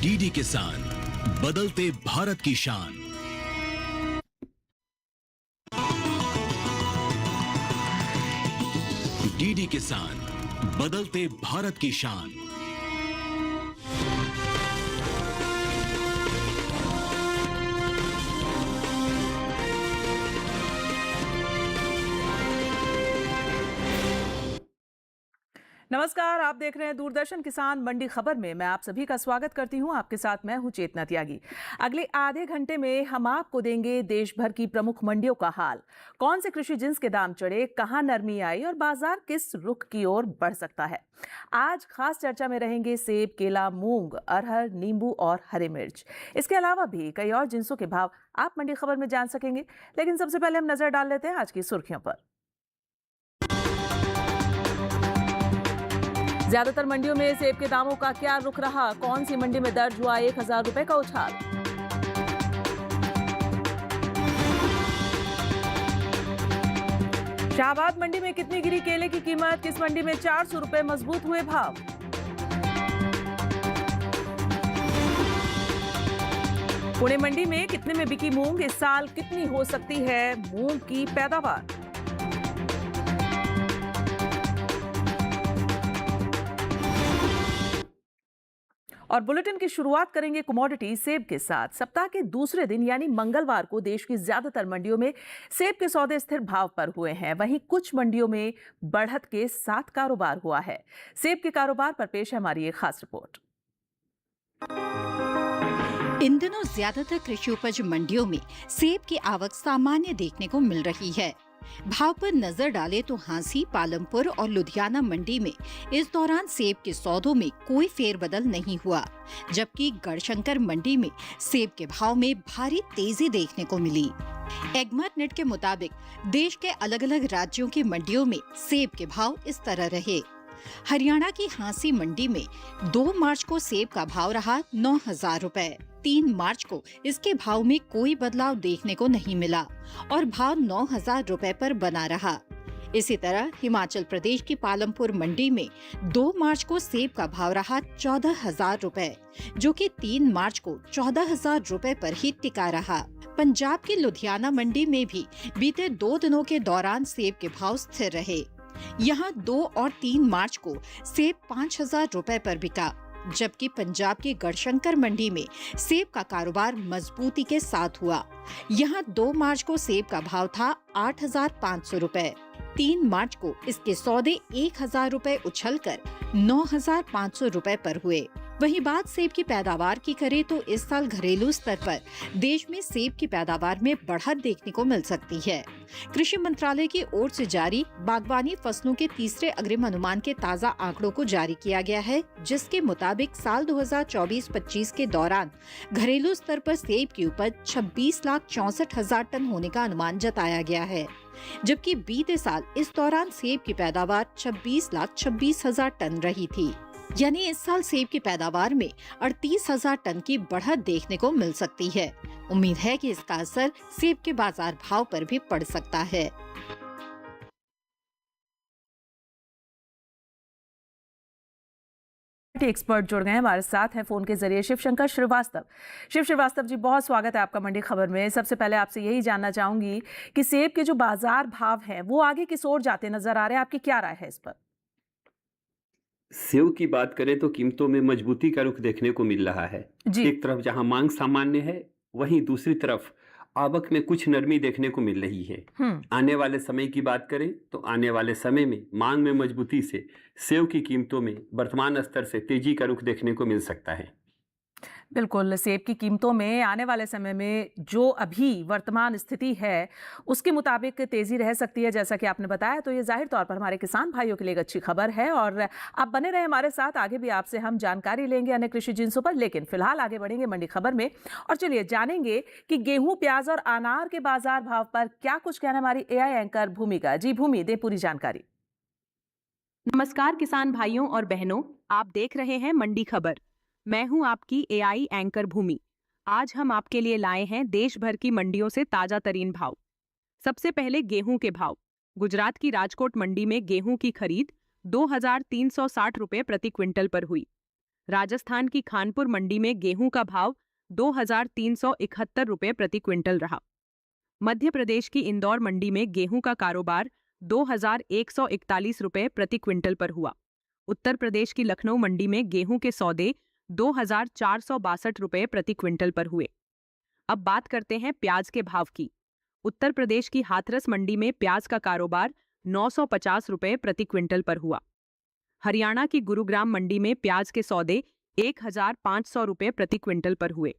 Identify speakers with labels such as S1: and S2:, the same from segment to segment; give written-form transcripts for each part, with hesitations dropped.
S1: DD किसान, बदलते भारत की शान। डीडी किसान, बदलते भारत की शान।
S2: नमस्कार, आप देख रहे हैं दूरदर्शन किसान मंडी खबर में। मैं आप सभी का स्वागत करती हूं। आपके साथ मैं हूं चेतना त्यागी। अगले आधे घंटे में हम आपको देंगे देश भर की प्रमुख मंडियों का हाल। कौन से कृषि जिन्स के दाम चढ़े, कहां नरमी आई और बाजार किस रुख की ओर बढ़ सकता है। आज खास चर्चा में रहेंगे सेब, केला, मूंग, अरहर, नींबू और हरी मिर्च। इसके अलावा भी कई और जिन्सों के भाव आप मंडी खबर में जान सकेंगे। लेकिन सबसे पहले हम नजर डाल लेते हैं आज की सुर्खियों पर। ज्यादातर मंडियों में सेब के दामों का क्या रुख रहा, कौन सी मंडी में दर्ज हुआ 1000 रुपए का उछाल। शाहबाद मंडी में कितनी गिरी केले की कीमत, किस मंडी में 400 रुपए मजबूत हुए भाव। पुणे मंडी में कितने में बिकी मूंग, इस साल कितनी हो सकती है मूंग की पैदावार। और बुलेटिन की शुरुआत करेंगे कमोडिटी सेब के साथ। सप्ताह के दूसरे दिन यानी मंगलवार को देश की ज्यादातर मंडियों में सेब के सौदे स्थिर भाव पर हुए हैं। वहीं कुछ मंडियों में बढ़त के साथ कारोबार हुआ है। सेब के कारोबार पर पेश है हमारी एक खास रिपोर्ट।
S3: इन दिनों ज्यादातर कृषि उपज मंडियों में सेब की आवक सामान्य देखने को मिल रही है। भाव पर नजर डाले तो हांसी, पालमपुर और लुधियाना मंडी में इस दौरान सेब के सौदों में कोई फेरबदल नहीं हुआ, जबकि गढ़शंकर मंडी में सेब के भाव में भारी तेजी देखने को मिली। एगमार्ट नेट के मुताबिक देश के अलग अलग राज्यों की मंडियों में सेब के भाव इस तरह रहे। हरियाणा की हांसी मंडी में 2 मार्च को सेब का भाव रहा 9000 रुपए। 3 मार्च को इसके भाव में कोई बदलाव देखने को नहीं मिला और भाव 9000 रुपए पर बना रहा। इसी तरह हिमाचल प्रदेश की पालमपुर मंडी में 2 मार्च को सेब का भाव रहा 14000 रुपए, जो कि 3 मार्च को 14000 रुपए पर ही टिका रहा। पंजाब की लुधियाना मंडी में भी बीते 2 दिनों के दौरान सेब के भाव स्थिर रहे। यहाँ 2 और 3 मार्च को सेब 5000 रुपए पर बिका, जबकि पंजाब की गढ़शंकर मंडी में सेब का कारोबार मजबूती के साथ हुआ। यहाँ 2 मार्च को सेब का भाव था 8500 रुपए। 3 मार्च को इसके सौदे 1000 रुपए उछलकर 9500 रुपए पर हुए। वहीं बात सेब की पैदावार की करें तो इस साल घरेलू स्तर पर देश में सेब की पैदावार में बढ़त देखने को मिल सकती है। कृषि मंत्रालय की ओर से जारी बागवानी फसलों के तीसरे अग्रिम अनुमान के ताज़ा आंकड़ों को जारी किया गया है, जिसके मुताबिक साल 2024-25 के दौरान घरेलू स्तर पर सेब की उपज 26,64,000 टन होने का अनुमान जताया गया है, जबकि बीते साल इस दौरान सेब की पैदावार 26,26,000 टन रही थी। यानी इस साल सेब की पैदावार में 38,000 टन की बढ़त देखने को मिल सकती है। उम्मीद है कि इसका असर सेब के बाजार भाव पर भी पड़ सकता है।
S2: एक्सपर्ट जुड़ गए हैं हमारे साथ हैं फोन के जरिए शिवशंकर श्रीवास्तव। शिव श्रीवास्तव जी, बहुत स्वागत है आपका मंडी खबर में। सबसे पहले आपसे यही जानना चाहूंगी कि सेब के जो बाजार भाव हैं वो आगे किस ओर जाते नजर आ रहे हैं, आपकी क्या राय है इस पर?
S4: सेब की बात करें तो कीमतों में मजबूती का रुख देखने को मिल रहा है। एक तरफ जहां मांग सामान्य है, वहीं दूसरी तरफ आवक में कुछ नरमी देखने को मिल रही है। आने वाले समय की बात करें तो आने वाले समय में मांग में मजबूती से सेब की कीमतों में वर्तमान स्तर से तेजी का रुख देखने को मिल सकता है।
S2: बिल्कुल, सेब की कीमतों में आने वाले समय में जो अभी वर्तमान स्थिति है, उसके मुताबिक तेज़ी रह सकती है, जैसा कि आपने बताया। तो ये ज़ाहिर तौर पर हमारे किसान भाइयों के लिए एक अच्छी खबर है और आप बने रहें हमारे साथ। आगे भी आपसे हम जानकारी लेंगे अन्य कृषि जिन्सों पर, लेकिन फिलहाल आगे बढ़ेंगे मंडी खबर में और चलिए जानेंगे कि गेहूँ, प्याज और अनार के बाजार भाव पर क्या कुछ कहना हमारी एआई एंकर भूमि का। जी भूमि, दे पूरी जानकारी।
S5: नमस्कार किसान भाइयों और बहनों, आप देख रहे हैं मंडी खबर। मैं हूं आपकी एआई एंकर भूमि। आज हम आपके लिए लाए हैं देश भर की मंडियों से ताजा तरीन भाव। सबसे पहले गेहूं के भाव। गुजरात की राजकोट मंडी में गेहूं की खरीद 2,360 रुपए प्रति क्विंटल पर हुई। राजस्थान की खानपुर मंडी में गेहूं का भाव 2,371 रुपए प्रति क्विंटल रहा। मध्य प्रदेश की इंदौर मंडी में गेहूं का कारोबार 2,141 रुपए प्रति क्विंटल पर हुआ। उत्तर प्रदेश की लखनऊ मंडी में गेहूं के सौदे 2,462 रुपए प्रति क्विंटल पर हुए। अब बात करते हैं प्याज के भाव की। उत्तर प्रदेश की हाथरस मंडी में प्याज का कारोबार 950 रुपए प्रति क्विंटल पर हुआ। हरियाणा की गुरुग्राम मंडी में प्याज के सौदे 1,500 रुपए प्रति क्विंटल पर हुए।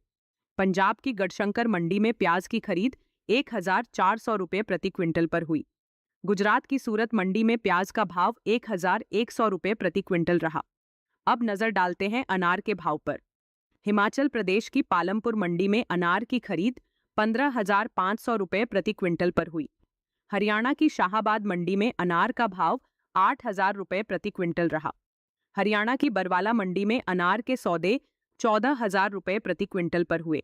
S5: पंजाब की गढ़शंकर मंडी में प्याज की खरीद 1,400 रुपए प्रति क्विंटल पर हुई। गुजरात की सूरत मंडी में प्याज का भाव 1,100 रुपए प्रति क्विंटल रहा। अब नजर डालते हैं अनार के भाव पर। हिमाचल प्रदेश की पालमपुर मंडी में अनार की खरीद 15,500 रुपए प्रति क्विंटल पर हुई। हरियाणा की शाहाबाद मंडी में अनार का भाव 8,000 रुपए प्रति क्विंटल रहा। हरियाणा की बरवाला मंडी में अनार के सौदे 14,000 रुपए प्रति क्विंटल पर हुए।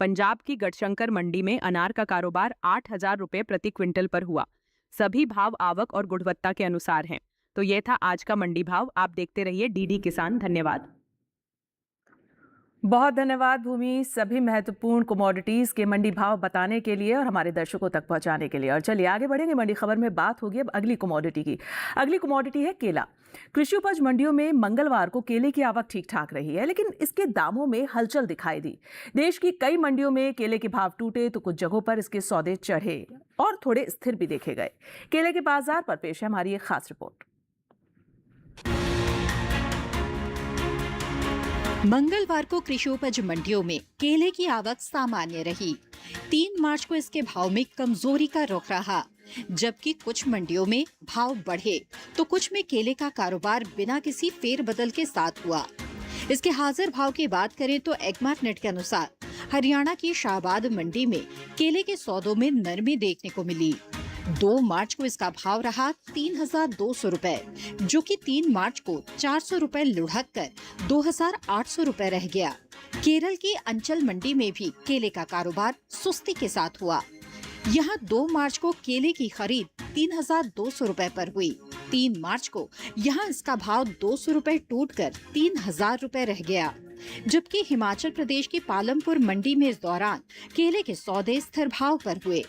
S5: पंजाब की गढ़शंकर मंडी में अनार का कारोबार 8,000 रुपए प्रति क्विंटल पर हुआ। सभी भाव आवक और गुणवत्ता के अनुसार हैं। तो यह था आज का मंडी भाव। आप देखते रहिए डीडी किसान। धन्यवाद।
S2: बहुत धन्यवाद भूमि, सभी महत्वपूर्ण कमोडिटीज के मंडी भाव बताने के लिए और हमारे दर्शकों तक पहुंचाने के लिए। और चलिए आगे बढ़ेंगे, मंडी खबर में बात होगी अब अगली कमोडिटी की। अगली कमोडिटी है केला। कृषि उपज मंडियों में मंगलवार को केले की आवक ठीक ठाक रही है, लेकिन इसके दामों में हलचल दिखाई दी। देश की कई मंडियों में केले के भाव टूटे तो कुछ जगहों पर इसके सौदे चढ़े और थोड़े स्थिर भी देखे गए। केले के बाजार पर पेश है हमारी एक खास रिपोर्ट।
S3: मंगलवार को कृषि उपज मंडियों में केले की आवक सामान्य रही। 3 मार्च को इसके भाव में कमजोरी का रुख रहा, जबकि कुछ मंडियों में भाव बढ़े तो कुछ में केले का कारोबार बिना किसी फेरबदल के साथ हुआ। इसके हाजिर भाव की बात करें तो एग्मार्ट नेट के अनुसार हरियाणा की शाहबाद मंडी में केले के सौदों में नरमी देखने को मिली। 2 मार्च को इसका भाव रहा 3,200 रुपए, जो कि 3 मार्च को 400 रुपए लुढ़क कर 2,800 रुपए रह गया। केरल की अंचल मंडी में भी केले का कारोबार सुस्ती के साथ हुआ। यहाँ 2 मार्च को केले की खरीद 3,200 रुपए पर हुई। 3 मार्च को यहाँ इसका भाव 200 रुपए टूट कर 3,000 रुपए रह गया, जबकि हिमाचल प्रदेश की पालमपुर मंडी में इस दौरान केले के सौदे स्थिर भाव पर हुए।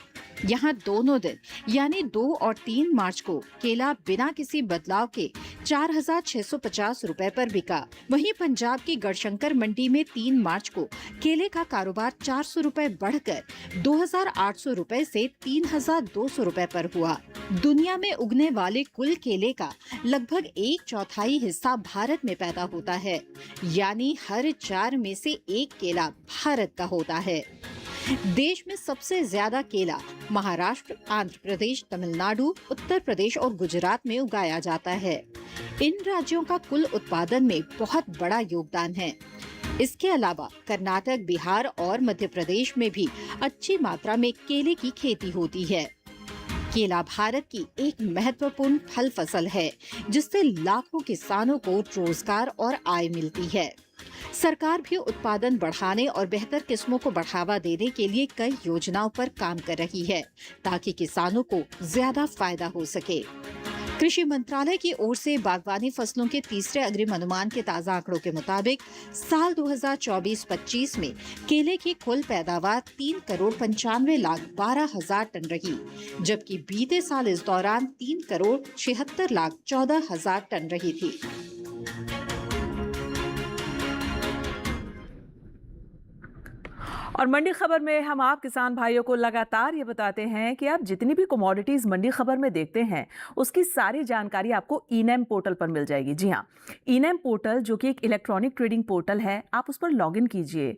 S3: यहाँ दोनों दिन यानी 2 और 3 मार्च को केला बिना किसी बदलाव के 4,650 रुपए पर बिका। वहीं पंजाब की गढ़शंकर मंडी में 3 मार्च को केले का कारोबार 400 रुपए बढ़कर 2,800 रुपए से 3,200 रुपए पर हुआ। दुनिया में उगने वाले कुल केले का लगभग 1/4 हिस्सा भारत में पैदा होता है, यानी हर 4 में से 1 केला भारत का होता है। देश में सबसे ज्यादा केला महाराष्ट्र, आंध्र प्रदेश, तमिलनाडु, उत्तर प्रदेश और गुजरात में उगाया जाता है। इन राज्यों का कुल उत्पादन में बहुत बड़ा योगदान है। इसके अलावा कर्नाटक, बिहार और मध्य प्रदेश में भी अच्छी मात्रा में केले की खेती होती है। केला भारत की एक महत्वपूर्ण फल फसल है, जिससे लाखों किसानों को रोजगार और आय मिलती है। सरकार भी उत्पादन बढ़ाने और बेहतर किस्मों को बढ़ावा देने के लिए कई योजनाओं पर काम कर रही है, ताकि किसानों को ज्यादा फायदा हो सके। कृषि मंत्रालय की ओर से बागवानी फसलों के तीसरे अग्रिम अनुमान के ताज़ा आंकड़ों के मुताबिक साल 2024-25 में केले की कुल पैदावार 3,95,12,000 टन रही, जबकि बीते साल इस दौरान 3,76,14,000 टन रही थी।
S2: और मंडी खबर में हम आप किसान भाइयों को लगातार ये बताते हैं कि आप जितनी भी कमोडिटीज मंडी खबर में देखते हैं उसकी सारी जानकारी आपको ईनैम पोर्टल पर मिल जाएगी। जी हाँ, ईनैम पोर्टल जो कि एक इलेक्ट्रॉनिक ट्रेडिंग पोर्टल है, आप उस पर लॉगिन कीजिए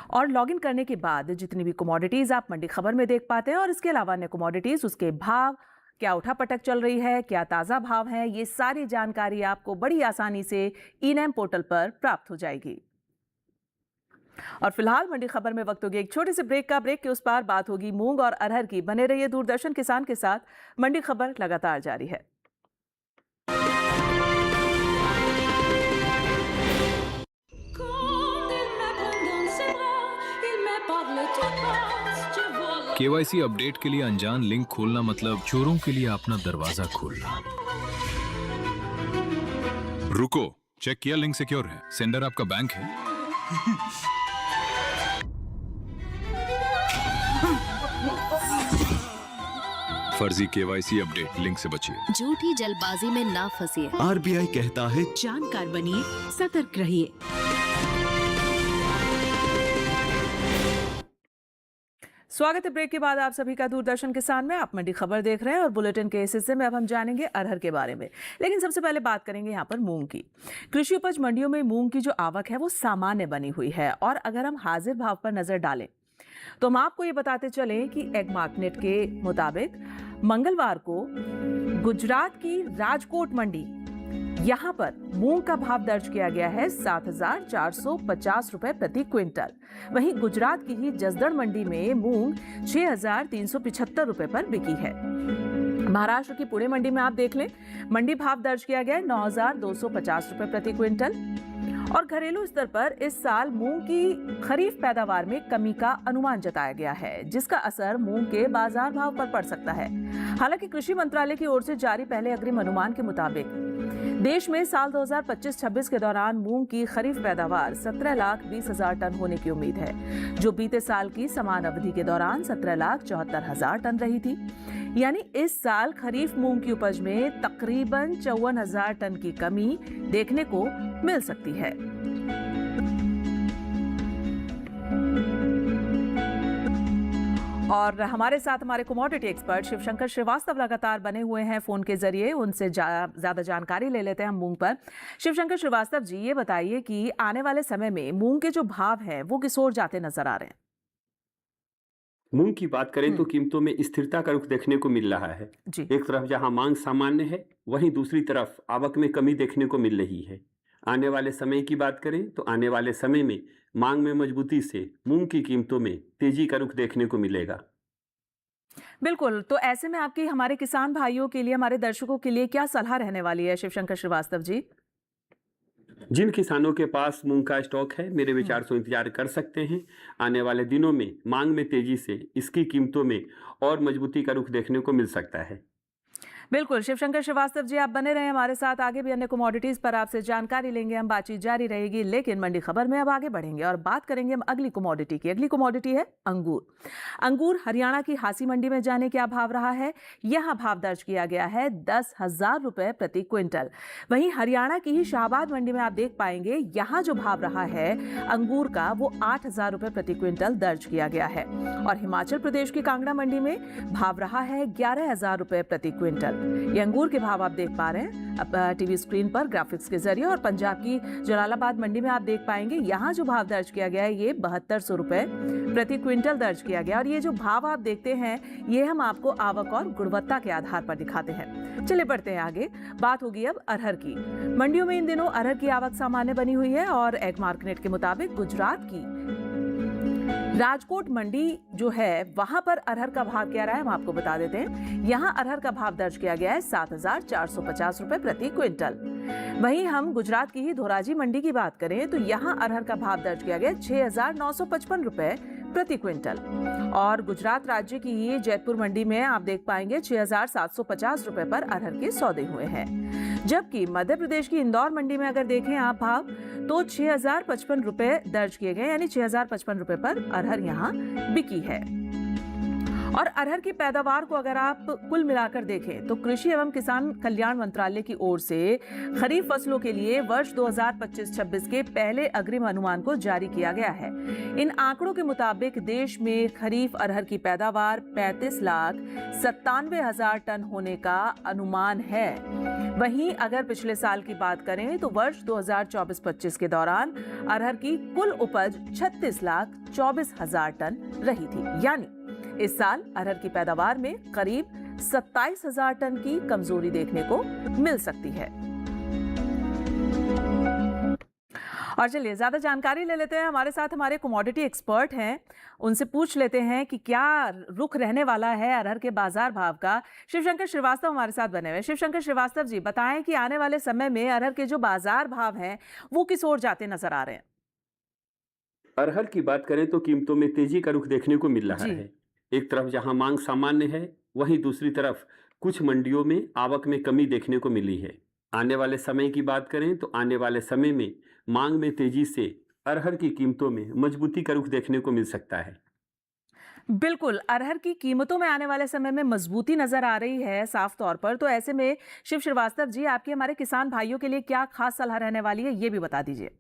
S2: और लॉगिन करने के बाद जितनी भी कमोडिटीज आप मंडी खबर में देख पाते हैं और इसके अलावा अन्य कमोडिटीज, उसके भाव, क्या उठापटक चल रही है, क्या ताज़ा भाव है, ये सारी जानकारी आपको बड़ी आसानी से ईनैम पोर्टल पर प्राप्त हो जाएगी। और फिलहाल मंडी खबर में वक्त होगी एक छोटे से ब्रेक का। ब्रेक के उस पार बात होगी मूंग और अरहर की। बने रहिए दूरदर्शन किसान के साथ, मंडी खबर लगातार जारी है।
S1: केवाईसी अपडेट के लिए अनजान लिंक खोलना मतलब चोरों के लिए अपना दरवाजा खोलना। रुको, चेक किया लिंक सिक्योर है, सेंडर आपका बैंक है। फर्जी केवाईसी अपडेट लिंक से बचिए।
S6: झूठी जल्दबाजी में ना फंसिए।
S1: आरबीआई कहता है
S6: जानकार बनिए, सतर्क रहिए।
S2: स्वागत है ब्रेक के बाद आप सभी का दूरदर्शन किसान में। आप मंडी खबर देख रहे हैं और बुलेटिन के इस हिस्से में अब हम जानेंगे अरहर के बारे में, लेकिन सबसे पहले बात करेंगे यहाँ पर मूंग की। कृषि उपज मंडियों में मूंग की जो आवक है वो सामान्य बनी हुई है और अगर हम हाजिर भाव पर नजर डालें तो हम आपको ये बताते चलें कि एग मार्केट के मुताबिक मंगलवार को गुजरात की राजकोट मंडी, यहाँ पर मूंग का भाव दर्ज किया गया है 7,450 रुपए प्रति क्विंटल। वहीं गुजरात की ही जसदण मंडी में मूंग 6,375 रुपए पर बिकी है। महाराष्ट्र की पुणे मंडी में आप देख लें, मंडी भाव दर्ज किया गया है 9,250 रुपए प्रति क्विंटल। और घरेलू स्तर पर इस साल मूंग की खरीफ पैदावार में कमी का अनुमान जताया गया है, जिसका असर मूंग के बाजार भाव पर पड़ सकता है। हालांकि कृषि मंत्रालय की ओर से जारी पहले अग्रिम अनुमान के मुताबिक देश में साल 2025-26 के दौरान मूंग की खरीफ पैदावार 17,20,000 टन होने की उम्मीद है, जो बीते साल की समान अवधि के दौरान 17,74,000 टन रही थी। यानी इस साल खरीफ मूंग की उपज में तकरीबन 54,000 टन की कमी देखने को मिल सकती है। और हमारे साथ हमारे कमोडिटी एक्सपर्ट शिवशंकर श्रीवास्तव लगातार बने हुए हैं फोन के जरिए। उनसे ज्यादा जानकारी ले लेते हैं हम मूंग पर। शिवशंकर श्रीवास्तव जी, ये बताइए कि आने वाले समय में मूंग के जो भाव हैं वो किस ओर जाते नजर आ रहे हैं?
S4: मूंग की बात करें तो कीमतों में स्थिरता का रुख देखने को मिल रहा है जी। एक तरफ जहां मांग सामान्य है, वहीं दूसरी तरफ आवक में कमी देखने को मिल रही है। आने वाले समय की बात करें तो आने वाले समय में मांग में मजबूती से मूंग की कीमतों में तेजी का रुख देखने को मिलेगा।
S2: बिल्कुल, तो ऐसे में आपकी हमारे किसान भाइयों के लिए, हमारे दर्शकों के लिए क्या सलाह रहने वाली है शिवशंकर श्रीवास्तव जी?
S4: जिन किसानों के पास मूंग का स्टॉक है, मेरे विचार से इंतजार कर सकते हैं। आने वाले दिनों में मांग में तेजी से इसकी कीमतों में और मजबूती का रुख देखने को मिल सकता है।
S2: बिल्कुल, शिवशंकर श्रीवास्तव जी आप बने रहे हमारे साथ। आगे भी अन्य कमोडिटीज पर आपसे जानकारी लेंगे, हम बातचीत जारी रहेगी। लेकिन मंडी खबर में अब आगे बढ़ेंगे और बात करेंगे हम अगली कमोडिटी की। अगली कमोडिटी है अंगूर। अंगूर हरियाणा की हासी मंडी में जाने क्या भाव रहा है? यहाँ भाव दर्ज किया गया है 10,000 रुपए प्रति क्विंटल। वहीं हरियाणा की ही शाहबाद मंडी में आप देख पाएंगे, यहाँ जो भाव रहा है अंगूर का वो 8,000 रुपए प्रति क्विंटल दर्ज किया गया है। और हिमाचल प्रदेश की कांगड़ा मंडी में भाव रहा है 11,000 रुपए प्रति क्विंटल। ये अंगूर के भाव आप देख पा रहे हैं अब टीवी स्क्रीन पर ग्राफिक्स के जरिए। और पंजाब की जलालाबाद मंडी में आप देख पाएंगे, यहाँ जो भाव दर्ज किया गया है ये 7,200 रुपए प्रति क्विंटल दर्ज किया गया। और ये जो भाव आप देखते हैं ये हम आपको आवक और गुणवत्ता के आधार पर दिखाते हैं। चलिए बढ़ते हैं आगे। बात होगी अब अरहर की। मंडियों में इन दिनों अरहर की आवक सामान्य बनी हुई है और एग मार्केट के मुताबिक गुजरात की राजकोट मंडी जो है वहां पर अरहर का भाव क्या रहा है हम आपको बता देते हैं। यहाँ अरहर का भाव दर्ज किया गया है 7,450 रुपए प्रति क्विंटल। वहीं हम गुजरात की ही धोराजी मंडी की बात करें तो यहाँ अरहर का भाव दर्ज किया गया 6,955 रुपए प्रति क्विंटल। और गुजरात राज्य की ही जयपुर मंडी में आप देख पाएंगे 6,750 रुपए पर अरहर के सौदे हुए हैं। जबकि मध्य प्रदेश की इंदौर मंडी में अगर देखें आप भाव तो 6,055 रुपए दर्ज किए गए, यानी 6,055 रुपए पर अरहर यहाँ बिकी है। और अरहर की पैदावार को अगर आप कुल मिलाकर देखें तो कृषि एवं किसान कल्याण मंत्रालय की ओर से खरीफ फसलों के लिए वर्ष 2025-26 के पहले अग्रिम अनुमान को जारी किया गया है। इन आंकड़ों के मुताबिक देश में खरीफ अरहर की पैदावार 35,97,000 टन होने का अनुमान है। वहीं अगर पिछले साल की बात करें तो वर्ष 2024-25 के दौरान अरहर की कुल उपज 36,24,000 टन रही थी। यानी इस साल अरहर की पैदावार में करीब 27,000 टन की कमजोरी देखने को मिल सकती है। और चलिए ज्यादा जानकारी ले लेते हैं। हमारे साथ हमारे कमोडिटी एक्सपर्ट हैं, उनसे पूछ लेते हैं कि क्या रुख रहने वाला है अरहर के बाजार भाव का। शिवशंकर श्रीवास्तव हमारे साथ बने हुए। शिवशंकर श्रीवास्तव जी, बताएं कि आने वाले समय में अरहर के जो बाजार भाव हैं वो किस ओर जाते नजर आ रहे हैं?
S4: अरहर की बात करें तो कीमतों में तेजी का रुख देखने को मिल रहा है। एक तरफ जहां मांग सामान्य है, वहीं दूसरी तरफ कुछ मंडियों में आवक में कमी देखने को मिली है। आने वाले समय की बात करें तो आने वाले समय में मांग में तेजी से अरहर की कीमतों में मजबूती का रुख देखने को मिल सकता है।
S2: बिल्कुल, अरहर की कीमतों में आने वाले समय में मजबूती नजर आ रही है साफ तौर पर। तो ऐसे में शिव श्रीवास्तव जी, आपकी हमारे किसान भाइयों के लिए क्या खास सलाह रहने वाली है, ये भी बता दीजिए।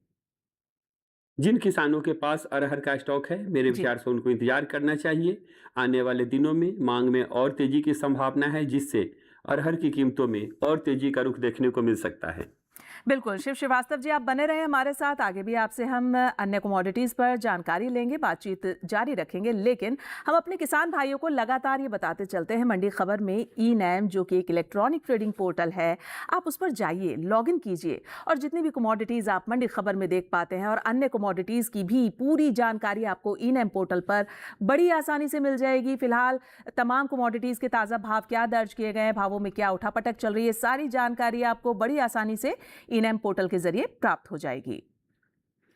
S4: जिन किसानों के पास अरहर का स्टॉक है, मेरे विचार से उनको इंतजार करना चाहिए। आने वाले दिनों में मांग में और तेजी की संभावना है, जिससे अरहर की कीमतों में और तेजी का रुख देखने को मिल सकता है।
S2: बिल्कुल, शिव श्रीवास्तव जी आप बने रहे हमारे साथ। आगे भी आपसे हम अन्य कमोडिटीज पर जानकारी लेंगे, बातचीत जारी रखेंगे। लेकिन हम अपने किसान भाइयों को लगातार ये बताते चलते हैं, मंडी खबर में ई-नैम जो कि एक इलेक्ट्रॉनिक ट्रेडिंग पोर्टल है, आप उस पर जाइए, लॉगिन कीजिए और जितनी भी कमोडिटीज आप मंडी खबर में देख पाते हैं और अन्य कमोडिटीज की भी पूरी जानकारी आपको ई-नैम पोर्टल पर बड़ी आसानी से मिल जाएगी। फिलहाल तमाम कमोडिटीज के ताज़ा भाव क्या दर्ज किए गए हैं, भावों में क्या उठापटक चल रही है, सारी जानकारी आपको बड़ी आसानी से ई-नैम पोर्टल के जरिए प्राप्त हो जाएगी।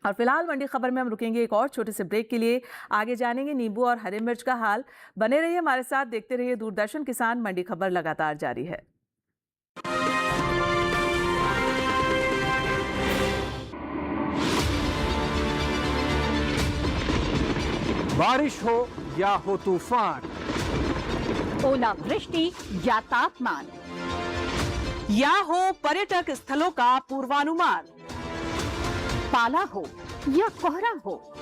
S2: और फिलहाल मंडी खबर में हम रुकेंगे एक और छोटे से ब्रेक के लिए। आगे जानेंगे नींबू और हरी मिर्च का हाल। बने रहिए हमारे साथ, देखते रहिए दूरदर्शन किसान। मंडी खबर लगातार जारी है।
S7: बारिश हो या हो तूफान,
S3: ओलावृष्टि या तापमान,
S8: या हो पर्यटक स्थलों का पूर्वानुमान,
S3: पाला हो या कोहरा हो,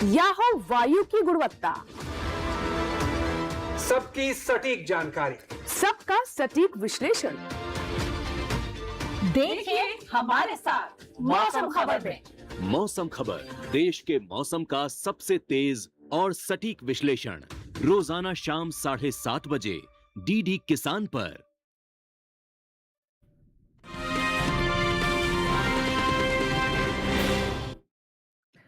S8: या हो वायु की गुणवत्ता,
S7: सबकी सटीक जानकारी,
S8: सबका सटीक विश्लेषण।
S3: देखिए हमारे साथ मौसम खबर में।
S9: मौसम खबर, देश के मौसम का सबसे तेज और सटीक विश्लेषण, रोजाना शाम 7:30 बजे डीडी किसान पर।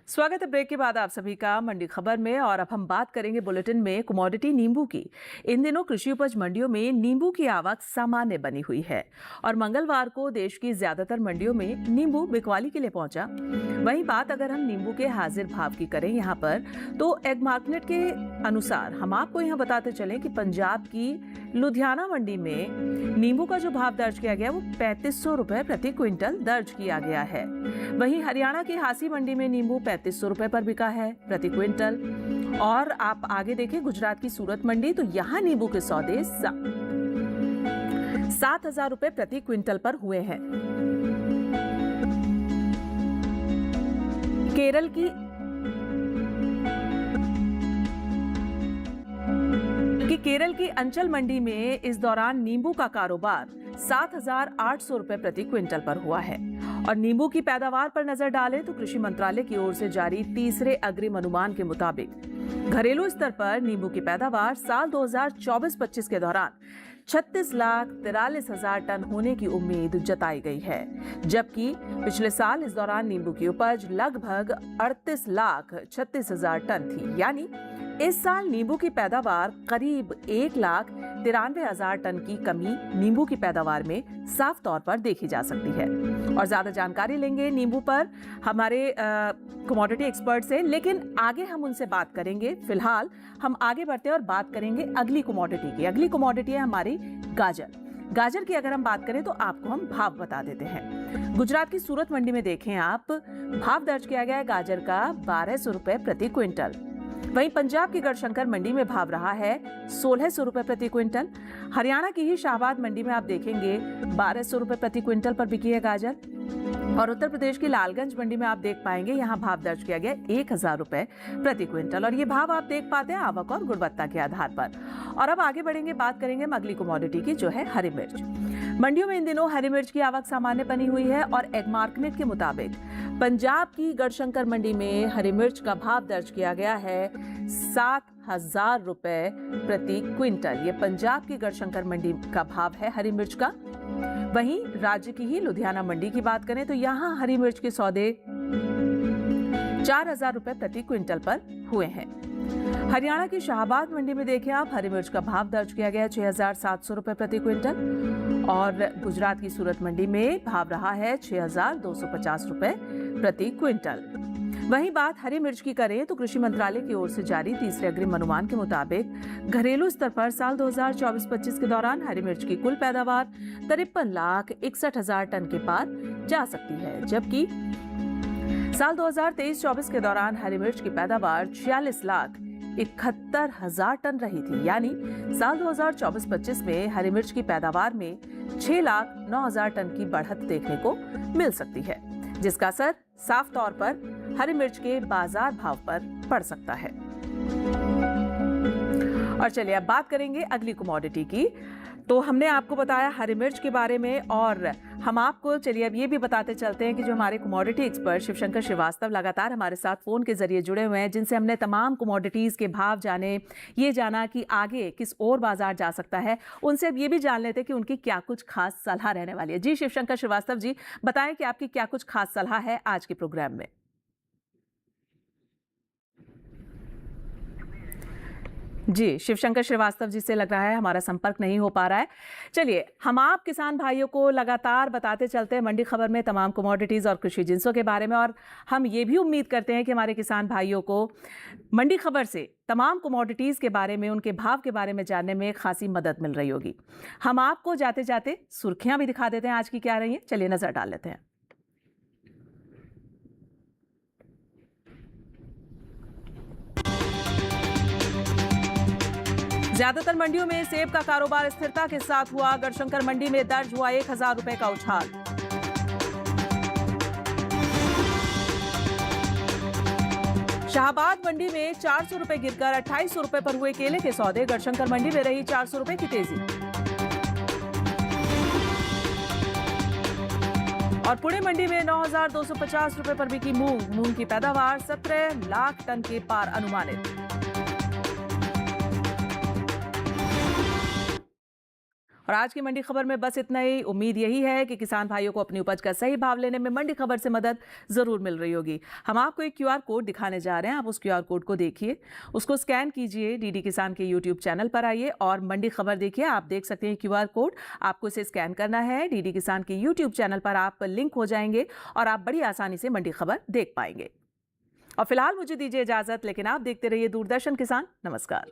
S2: स्वागत है ब्रेक के बाद आप सभी का मंडी खबर में। और अब हम बात करेंगे बुलेटिन में कमोडिटी नींबू की। इन दिनों कृषि उपज मंडियों में नींबू की आवक सामान्य बनी हुई है और मंगलवार को देश की ज्यादातर मंडियों में नींबू बिकवाली के लिए पहुंचा। वहीं बात अगर हम नींबू के हाजिर भाव की करें यहाँ पर, तो एग मार्केट के अनुसार हम आपको यहाँ बताते चलें कि पंजाब की लुधियाना मंडी में नींबू का जो भाव दर्ज किया गया वो 3500 रुपए प्रति क्विंटल दर्ज किया गया है। वहीं हरियाणा की हासी मंडी में नींबू 3500 रुपए पर बिका है प्रति क्विंटल। और आप आगे देखें गुजरात की सूरत मंडी, तो यहाँ नींबू के सौदे 7,000 रुपए प्रति क्विंटल पर हुए हैं। केरल की अंचल मंडी में इस दौरान नींबू का कारोबार 7,800 रुपए प्रति क्विंटल पर हुआ है। और नींबू की पैदावार पर नजर डालें तो कृषि मंत्रालय की ओर से जारी तीसरे अग्रिम अनुमान के मुताबिक घरेलू स्तर पर नींबू की पैदावार साल 2024-25 के दौरान 36,43,000 टन होने की उम्मीद जताई गई है, जबकि पिछले साल इस दौरान नींबू की उपज लगभग 38,36,000 टन थी। यानी इस साल नींबू की पैदावार करीब 1,93,000 टन की कमी नींबू की पैदावार में साफ तौर पर देखी जा सकती है। और ज्यादा जानकारी लेंगे नींबू पर हमारे कमोडिटी एक्सपर्ट से, लेकिन आगे हम उनसे बात करेंगे। फिलहाल हम आगे बढ़ते हैं और बात करेंगे अगली कमोडिटी की। अगली कमोडिटी है हमारी गाजर। गाजर की अगर हम बात करें तो आपको हम भाव बता देते हैं। गुजरात की सूरत मंडी में देखें आप, भाव दर्ज किया गया है गाजर का 1,200 रुपए प्रति क्विंटल। वहीं पंजाब की गढ़शंकर मंडी में भाव रहा है 1600 रुपए प्रति क्विंटल। हरियाणा की ही शाहबाद मंडी में आप देखेंगे 1200 रुपए प्रति क्विंटल पर बिकी है गाजर। और उत्तर प्रदेश की लालगंज मंडी में आप देख पाएंगे यहाँ भाव दर्ज किया गया 1000 रुपए प्रति क्विंटल। और ये भाव आप देख पाते हैं आवक और गुणवत्ता के आधार पर। और अब आगे बढ़ेंगे, बात करेंगे हम अगली कमोडिटी की, जो है हरी मिर्च। मंडियों में इन दिनों हरी मिर्च की आवक सामान्य बनी हुई है और एगमार्कनेट के मुताबिक पंजाब की गढ़शंकर मंडी में हरी मिर्च का भाव दर्ज किया गया है 7000 रुपए प्रति क्विंटल। ये पंजाब की गढ़शंकर मंडी का भाव है हरी मिर्च का। वहीं राज्य की ही लुधियाना मंडी की बात करें तो यहाँ हरी मिर्च के सौदे 4000 रुपए प्रति क्विंटल पर हुए हैं। हरियाणा की शाहबाद मंडी में देखें आप, हरी मिर्च का भाव दर्ज किया गया 6700 रुपए प्रति क्विंटल। और गुजरात की सूरत मंडी में भाव रहा है 6250 रुपए प्रति क्विंटल। वहीं बात हरी मिर्च की करें तो कृषि मंत्रालय की ओर से जारी तीसरे अग्रिम अनुमान के मुताबिक घरेलू स्तर पर साल 2024-25 के दौरान हरी मिर्च की कुल पैदावार 53,61,000 टन के पार जा सकती है, जबकि साल 2023-24 के दौरान हरी मिर्च की पैदावार 46,71,000 टन रही थी। यानी साल 2024-25 में हरी मिर्च की पैदावार में 6,09,000 टन की बढ़त देखने को मिल सकती है, जिसका असर साफ तौर पर हरी मिर्च के बाजार भाव पर पड़ सकता है। और चलिए अब बात करेंगे अगली कमोडिटी की। तो हमने आपको बताया हरी मिर्च के बारे में, और हम आपको चलिए अब ये भी बताते चलते हैं कि जो हमारे कमोडिटी एक्सपर्ट शिवशंकर श्रीवास्तव लगातार हमारे साथ फोन के जरिए जुड़े हुए हैं, जिनसे हमने तमाम कमोडिटीज के भाव जाने, ये जाना कि आगे किस और बाजार जा सकता है। उनसे अब ये भी जान लेते हैं कि उनकी क्या कुछ खास सलाह रहने वाली है। जी शिवशंकर श्रीवास्तव जी, बताएं कि आपकी क्या कुछ खास सलाह है आज के प्रोग्राम में। जी शिवशंकर श्रीवास्तव जी से लग रहा है हमारा संपर्क नहीं हो पा रहा है। चलिए हम आप किसान भाइयों को लगातार बताते चलते हैं मंडी खबर में तमाम कमोडिटीज़ और कृषि जिंसों के बारे में, और हम ये भी उम्मीद करते हैं कि हमारे किसान भाइयों को मंडी खबर से तमाम कमोडिटीज़ के बारे में, उनके भाव के बारे में जानने में खासी मदद मिल रही होगी। हम आपको जाते जाते सुर्खियाँ भी दिखा देते हैं आज की क्या रही हैं, चलिए नज़र डाल लेते हैं। ज्यादातर मंडियों में सेब का कारोबार स्थिरता के साथ हुआ। गढ़शंकर मंडी में दर्ज हुआ 1000 रुपए का उछाल। शाहबाद मंडी में 400 रुपए गिरकर 2800 रुपए पर हुए केले के सौदे। गढ़शंकर मंडी में रही 400 रुपए की तेजी। और पुणे मंडी में 9250 रुपए पर बिकी मूंग की पैदावार 17 लाख टन के पार अनुमानित। और आज की मंडी खबर में बस इतना ही। उम्मीद यही है कि किसान भाइयों को अपनी उपज का सही भाव लेने में मंडी खबर से मदद जरूर मिल रही होगी। हम आपको एक QR कोड दिखाने जा रहे हैं, आप उस QR कोड को देखिए, उसको स्कैन कीजिए, डीडी किसान के YouTube चैनल पर आइए और मंडी खबर देखिए। आप देख सकते हैं QR कोड, आपको इसे स्कैन करना है। डीडी किसान के YouTube चैनल पर आप लिंक हो जाएंगे और आप बड़ी आसानी से मंडी खबर देख पाएंगे। और फिलहाल मुझे दीजिए इजाजत, लेकिन आप देखते रहिए दूरदर्शन किसान। नमस्कार।